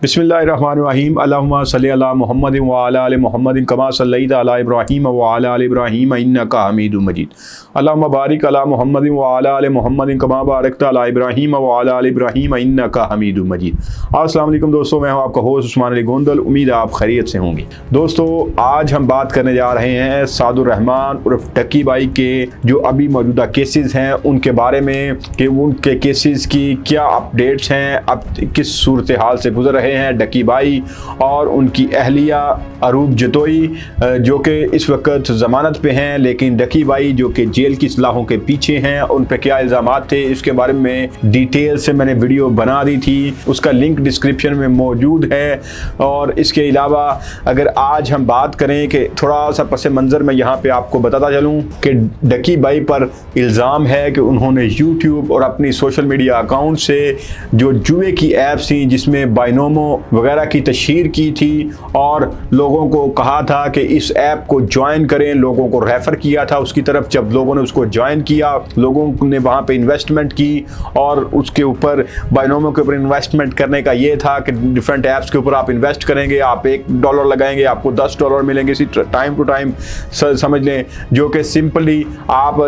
बिस्मिल्लाहिर्रहमानिर्रहीम अल्लाहुम्मा सल्लि अला मुहम्मदिन व अला आलि मुहम्मदिन कमा सल्लैता अला इब्राहीम व अला आलि इब्राहीम इन्नका हमीदुम मजीद। अल्लाहुम्मा बारिक अला मुहम्मदिन व अला आलि मुहम्मदिन कमा बारकता अला इब्राहीम व अला आलि इब्राहीम इन्नका हमीदुम मजीद। अस्सलाम वालेकुम दोस्तों, मैं हूं आपका होस्ट उस्मान अली गोंदल। उम्मीद है आप खैरियत से होंगे। दोस्तों, आज हम बात करने जा रहे हैं सादुर रहमान उर्फ डक्की भाई के जो अभी मौजूदा केसेस हैं उनके बारे में कि उनके केसेस की क्या अपडेट्स हैं, अब किस सूरत हाल से गुजर रहे हैं डक्की भाई और उनकी अहलिया अरूब जतोई जो कि इस वक्त ज़मानत पे हैं, लेकिन डक्की भाई जो कि जेल की सलाहों के पीछे हैं, उन पे क्या इल्ज़ामात थे इसके बारे में डिटेल से मैंने वीडियो बना दी थी, उसका लिंक डिस्क्रिप्शन में मौजूद है। और इसके अलावा अगर आज हम बात करें कि थोड़ा सा पस मंज़र में यहाँ पे आपको बताता चलूँ कि डक्की भाई पर इल्ज़ाम है कि उन्होंने यूट्यूब और अपनी सोशल मीडिया अकाउंट से जो जुए की ऐप्स थी जिसमें बाइनोमो वगैरह की तशहीर की थी और लोगों को कहा था कि इस ऐप को ज्वाइन करें, लोगों को रेफ़र किया था उसकी तरफ। जब लोगों ने उसको ज्वाइन किया, लोगों ने वहाँ पे इन्वेस्टमेंट की और उसके ऊपर बाइनोमो के ऊपर इन्वेस्टमेंट करने का ये था कि डिफरेंट ऐप्स के ऊपर आप इन्वेस्ट करेंगे, आप $1 लगाएंगे आपको $10 मिलेंगे। इसी टाइम टू टाइम समझ लें जो कि सिंपली आप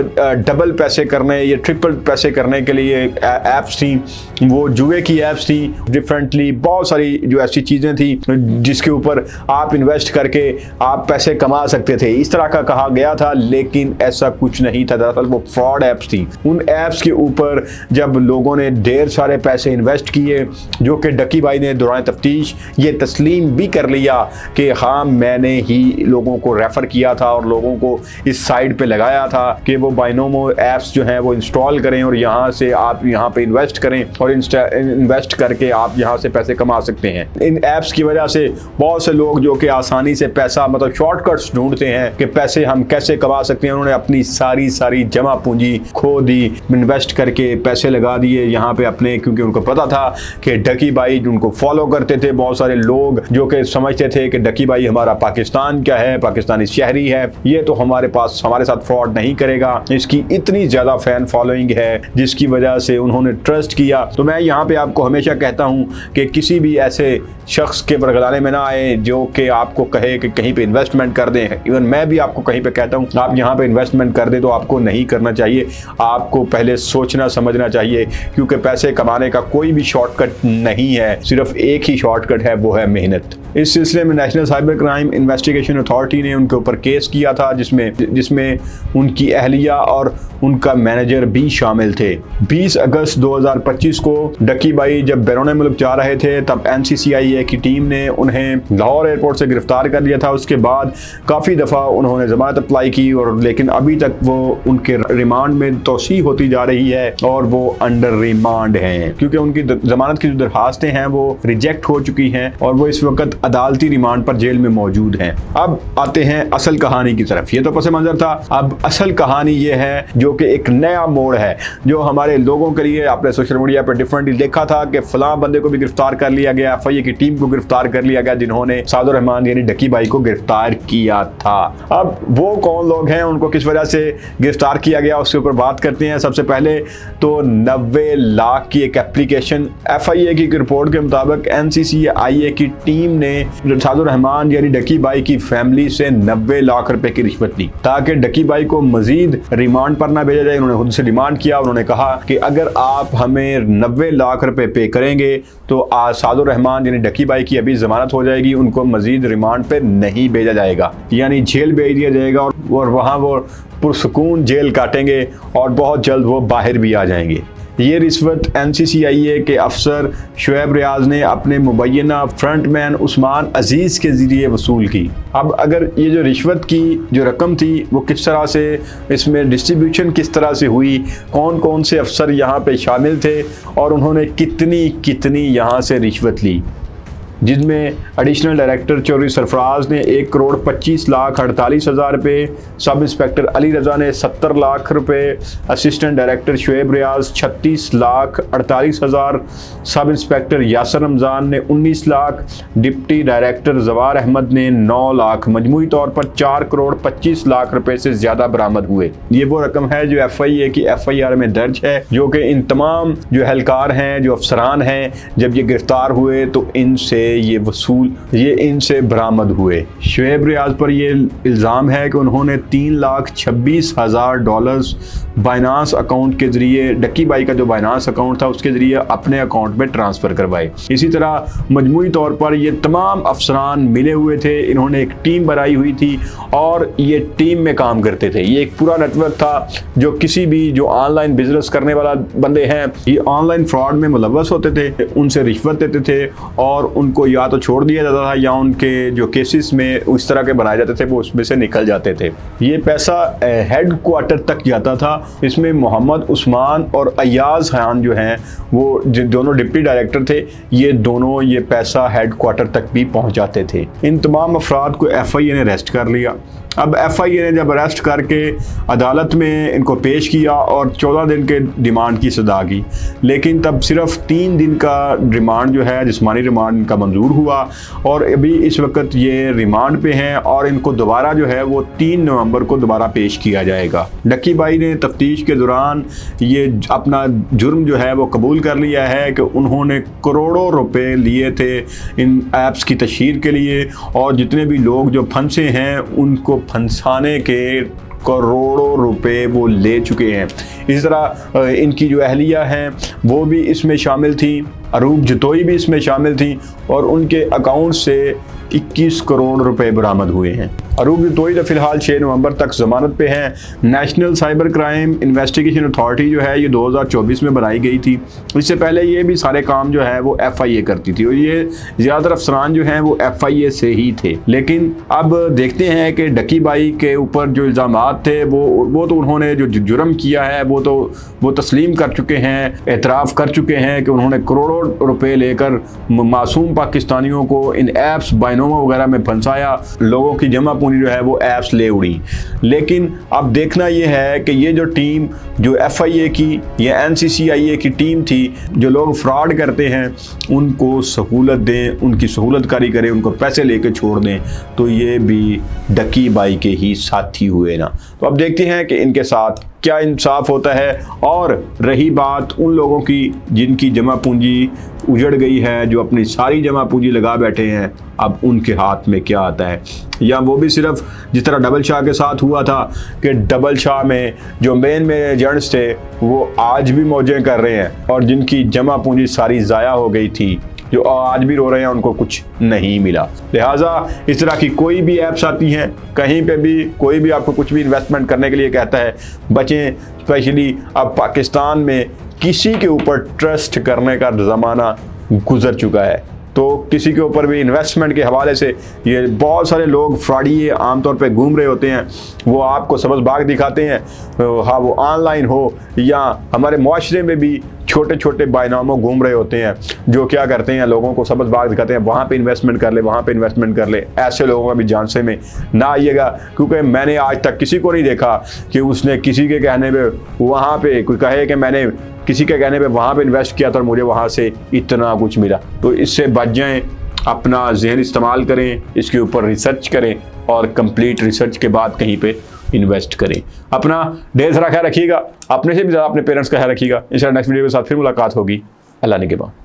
डबल पैसे करने या ट्रिपल पैसे करने के लिए ऐप्स थी, वो जुए की ऐप्स थी। डिफरेंटली बहुत सारी जो ऐसी चीज़ें थी जिसके ऊपर आप इन्वेस्ट करके आप पैसे कमा सकते थे, इस तरह का कहा गया था, लेकिन ऐसा कुछ नहीं था। दरअसल वो फ्रॉड ऐप्स थी। उन ऐप्स के ऊपर जब लोगों ने ढेर सारे पैसे इन्वेस्ट किए, जो कि डक्की भाई ने दौरान तफ्तीश ये तस्लीम भी कर लिया कि हाँ मैंने ही लोगों को रेफ़र किया था और लोगों को इस साइट पे लगाया था कि वो बाइनोमो ऐप्स जो हैं वो इंस्टॉल करें और यहाँ से आप यहाँ पे इन्वेस्ट करें और इन्वेस्ट करके आप यहाँ से पैसे कमा सकते हैं। इन ऐप्स की वजह से बहुत से लोग जो कि आसानी से पैसा मतलब शॉर्टकट्स ढूंढते हैं कि पैसे हम कैसे कमा सकते हैं, उन्होंने अपनी सारी जमा पूंजी खो दी, इन्वेस्ट करके पैसे लगा दिए यहाँ पे अपने, क्योंकि उनको पता था कि डक्की भाई उनको फॉलो करते थे बहुत सारे लोग जो कि समझते थे कि डक्की भाई हमारा पाकिस्तान क्या है, पाकिस्तानी शहरी है, ये तो हमारे साथ फ्रॉड नहीं करेगा। इसकी इतनी ज़्यादा फैन फॉलोइंग है जिसकी वजह से उन्होंने ट्रस्ट किया। तो मैं यहाँ पे आपको हमेशा कहता हूँ कि किसी भी ऐसे शख्स के बरगलाने में ना आए जो कि आपको कहे कि कहीं पे इन्वेस्टमेंट कर दें। इवन मैं भी आपको कहीं पे कहता हूँ आप यहाँ पे इन्वेस्टमेंट कर दें, तो आपको नहीं करना चाहिए। आपको पहले सोचना समझना चाहिए, क्योंकि पैसे कमाने का कोई भी शॉर्टकट नहीं है, सिर्फ एक ही शॉर्टकट है, वो है मेहनत। इस सिलसिले में national cyber crime investigation authority ने उनके ऊपर केस किया था जिसमें उनकी अहलिया और उनका मैनेजर भी शामिल थे। 20 अगस्त 2025 को डक्की भाई जब बैरून मुल्क जा रहे थे तब NCCIA की टीम ने उन्हें लाहौर एयरपोर्ट से गिरफ्तार कर लिया था। उसके बाद काफ़ी दफ़ा उन्होंने ज़मानत अप्लाई की और लेकिन अभी तक वो उनके रिमांड में तोसी होती जा रही है और वो अंडर रिमांड हैं, क्योंकि उनकी ज़मानत की जो दरखास्तें हैं वो रिजेक्ट हो चुकी हैं और वो इस वक्त अदालती रिमांड पर जेल में मौजूद हैं। अब आते हैं असल कहानी की तरफ। ये तो पस मंज़र था, अब असल कहानी ये है जो कि एक नया मोड़ है जो हमारे लोगों के लिए आपने सोशल मीडिया पर डिफरेंटली देखा था कि फलां बंदे को भी गिरफ्तार कर लिया गया, FIA की टीम को गिरफ्तार कर लिया गया जिन्होंने सादुर रहमान यानी डक्की भाई को गिरफ्तार किया था। अब वो कौन लोग हैं, उनको किस वजह से गिरफ्तार किया गया, उसके ऊपर बात करते हैं। सबसे पहले तो 90 लाख की एक एप्लीकेशन, FIA की रिपोर्ट के मुताबिक NCCIA की टीम ने सादुर रहमान यानी डक्की भाई की फैमिली से 90 लाख रुपए की रिश्वत ली ताकि डक्की भाई को मजीद रिमांड पर ना भेजा जाए। उन्होंने खुद से डिमांड किया, उन्होंने कहा कि अगर आप हमें 90 लाख रुपए पे करेंगे तो सादुर रहमान यानी डक्की भाई की अभी जमानत हो जाएगी, उनको मजीद रिमांड पे नहीं भेजा जाएगा, यानी जेल भेज दिया जाएगा और वहाँ वो पुरसुकून जेल काटेंगे और बहुत जल्द वो बाहर भी आ जाएंगे। ये रिश्वत NCCIA के अफसर शुएब रियाज ने अपने मुबैना फ्रंटमैन उस्मान अजीज़ के ज़रिए वसूल की। अब अगर ये जो रिश्वत की जो रकम थी वो किस तरह से, इसमें डिस्ट्रीब्यूशन किस तरह से हुई, कौन कौन से अफसर यहाँ पे शामिल थे और उन्होंने कितनी यहाँ से रिश्वत ली, जिसमें एडिशनल डायरेक्टर चौधरी सरफराज ने 1,25,48,000 रुपये, सब इंस्पेक्टर अली रज़ा ने 70 लाख रुपये, असिस्टेंट डायरेक्टर शुएब रियाज 36,48,000, सब इंस्पेक्टर यासर रमज़ान ने 19 लाख, डिप्टी डायरेक्टर जवार अहमद ने 9 लाख, मजमूई तौर पर 4,25,00,000 रुपए से ज़्यादा बरामद हुए। ये वो रकम है जो FIA की FIR में दर्ज है, जो कि इन तमाम जो एहलकार हैं, जो अफसरान हैं, जब ये गिरफ्तार हुए तो इनसे ये इनसे बरामद हुए। शुएब रियाज पर ये इल्ज़ाम है कि उन्होंने $3,26,000 बाइनांस अकाउंट के ज़रिए, डक्की बाई का जो बाइनांस अकाउंट था उसके ज़रिए अपने अकाउंट में ट्रांसफ़र करवाए। इसी तरह मजमूई तौर पर ये तमाम अफसरान मिले हुए थे, इन्होंने एक टीम बनाई हुई थी और ये टीम में काम करते थे। ये एक पूरा नेटवर्क था जो किसी भी जो ऑनलाइन बिजनेस करने वाला बंदे हैं, ये ऑनलाइन फ्रॉड में मुलव्वस होते थे, उनसे रिश्वत देते थे और उनको या तो छोड़ दिया जाता था या उनके जो केसेस में उस तरह के बनाए जाते थे वो उसमें से निकल जाते थे। ये पैसा हेड क्वार्टर तक जाता था। इसमें मोहम्मद उस्मान और अयाज खान जो हैं वो दोनों डिप्टी डायरेक्टर थे, ये दोनों ये पैसा हेड क्वार्टर तक भी पहुंचाते थे। इन तमाम अफराद को FIA ने अरेस्ट कर लिया। अब FIA ने जब अरेस्ट करके अदालत में इनको पेश किया और 14 दिन के रिमांड की सज़ा की, लेकिन तब सिर्फ 3 दिन का रिमांड जो है, जिस्मानी रिमांड इनका मंजूर हुआ और अभी इस वक्त ये रिमांड पे हैं और इनको दोबारा जो है वो 3 नवंबर को दोबारा पेश किया जाएगा। डक्की बाई ने तफ्तीश के दौरान ये अपना जुर्म जो है वो कबूल कर लिया है कि उन्होंने करोड़ों रुपए लिए थे इन ऐप्स की तशहीर के लिए और जितने भी लोग जो फंसे हैं उनको फंसाने के करोड़ों रुपए वो ले चुके हैं। इस तरह इनकी जो अहलिया हैं वो भी इसमें शामिल थी, अरूब जतोई भी इसमें शामिल थी और उनके अकाउंट से 21 करोड़ रुपए बरामद हुए हैं। अरूब जतोई तो फिलहाल 6 नवंबर तक जमानत पे हैं। National cyber crime investigation authority जो है ये 2024 में बनाई गई थी। इससे पहले ये भी सारे काम जो है वो FIA करती थी और ये ज़्यादातर अफसरान जो हैं वो FIA से ही थे। लेकिन अब देखते हैं कि डक्की बाई के ऊपर जो इल्ज़ामात थे वो तो उन्होंने जो जुर्म किया है वो तस्लीम कर चुके हैं, एतराफ़ कर चुके हैं कि उन्होंने करोड़ों रुपए लेकर मासूम पाकिस्तानियों को इन ऐप्स बाइनोमो वगैरह में फंसाया, लोगों की जमा पूंजी जो है वो ऐप्स ले उड़ी। लेकिन अब देखना ये है कि ये जो टीम जो FIA की या NCCIA की टीम थी, जो लोग फ्रॉड करते हैं उनको सहूलत दें, उनकी सहूलतकारी करें, उनको पैसे लेके छोड़ दें, तो ये भी डक्की बाई के ही साथी हुए ना। तो अब देखते हैं कि इनके साथ क्या इंसाफ होता है। और रही बात उन लोगों की जिनकी जमा पूंजी उजड़ गई है, जो अपनी सारी जमा पूंजी लगा बैठे हैं, अब उनके हाथ में क्या आता है, या वो भी सिर्फ जिस तरह डबल शाह के साथ हुआ था कि डबल शाह में जो मेन एजेंट्स थे वो आज भी मौजें कर रहे हैं और जिनकी जमा पूंजी सारी ज़ाया हो गई थी, जो आज भी रो रहे हैं, उनको कुछ नहीं मिला। लिहाजा इस तरह की कोई भी ऐप्स आती हैं, कहीं पे भी कोई भी आपको कुछ भी इन्वेस्टमेंट करने के लिए कहता है, बचें। स्पेशली अब पाकिस्तान में किसी के ऊपर ट्रस्ट करने का ज़माना गुजर चुका है, तो किसी के ऊपर भी इन्वेस्टमेंट के हवाले से ये बहुत सारे लोग फ्रॉडी आमतौर पे घूम रहे होते हैं। वो आपको सबज़बाग दिखाते हैं, हाँ वो ऑनलाइन हो या हमारे माशरे में भी छोटे छोटे बायनामों घूम रहे होते हैं जो क्या करते हैं, लोगों को सबज़बाग दिखाते हैं, वहाँ पे इन्वेस्टमेंट कर ले, वहाँ पे इन्वेस्टमेंट कर ले। ऐसे लोगों का भी झांसे में ना आइएगा, क्योंकि मैंने आज तक किसी को नहीं देखा कि उसने किसी के कहने पे वहाँ पे कोई कहे कि मैंने किसी के कहने पे वहाँ पे इन्वेस्ट किया था और मुझे वहाँ से इतना कुछ मिला। तो इससे बच जाएं, अपना जहन इस्तेमाल करें, इसके ऊपर रिसर्च करें और कंप्लीट रिसर्च के बाद कहीं पे इन्वेस्ट करें। अपना ढेर सारा ख्याल रखिएगा, अपने से भी ज़्यादा अपने पेरेंट्स का ख्याल रखिएगा। इंशाल्लाह नेक्स्ट वीडियो के साथ फिर मुलाकात होगी। अल्लाह ने के बाद।